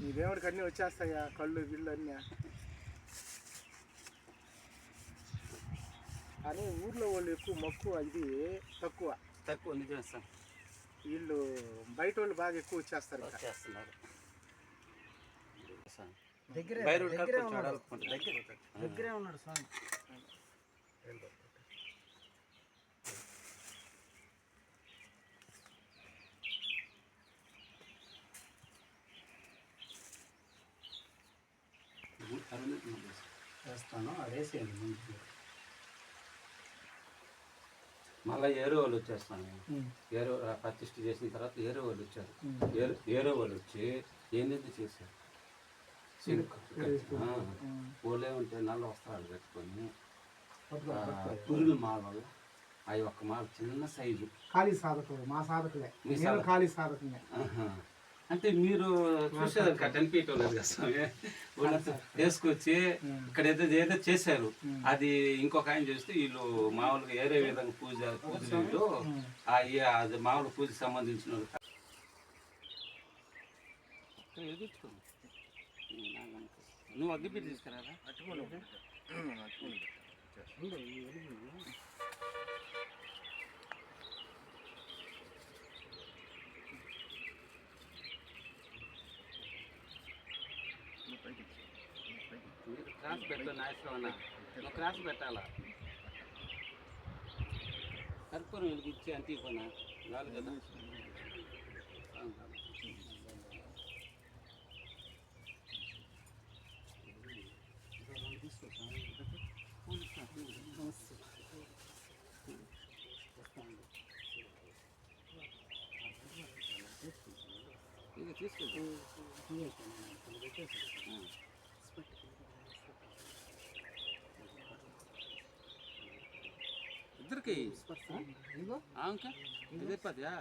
ఈ దేవుడికి అన్నీ వచ్చేస్తాయా, కళ్ళు గిళ్ళు అన్నీ. కానీ ఊర్లో వాళ్ళు ఎక్కువ మక్కువ, ఇది తక్కువ నిజమే సార్. వీళ్ళు బయట వాళ్ళు బాగా ఎక్కువ వచ్చేస్తారు. దగ్గరే ఉన్నాడు స్వామి. వేస్తాను, అదేసేయండి ముందు. మళ్ళీ ఏరో వాళ్ళు వచ్చేస్తాను. ఏరో ప్రతిష్ఠ చేసిన తర్వాత ఏరో వాళ్ళు వచ్చారు. ఏరో వాళ్ళు వచ్చి ఏంది చేశారు, పూలే ఉంటే నల్ల వస్త్రాలు పెట్టుకొని పురుగుల మాలలు అవి ఒక్క మాల చిన్న సైజు. ఖాళీ సాధకులు, మా సాధకులే, ఖాళీ సాధకులే. అంటే మీరు చూసేది 10 feet లేదు కదా స్వామి, వేసుకొచ్చి ఇక్కడ ఏదో చేశారు. అది ఇంకొక ఆయన చేస్తే వీళ్ళు మామూలుగా ఏరే విధంగా పూజలు అది మామూలు పూజకి సంబంధించిన నువ్వు అగ్గిపెట్టి తీసుకురారా. మీరు క్రాస్ పెట్టు నాశనం, నువ్వు క్రాస్ పెట్టాలా. కర్పూరం వెలిగించి అంతే కొనా చాలు కదా. ఇద్దరికి ఇంకా ఇదిపోద్యా.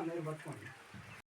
మీరు పట్టుకోండి.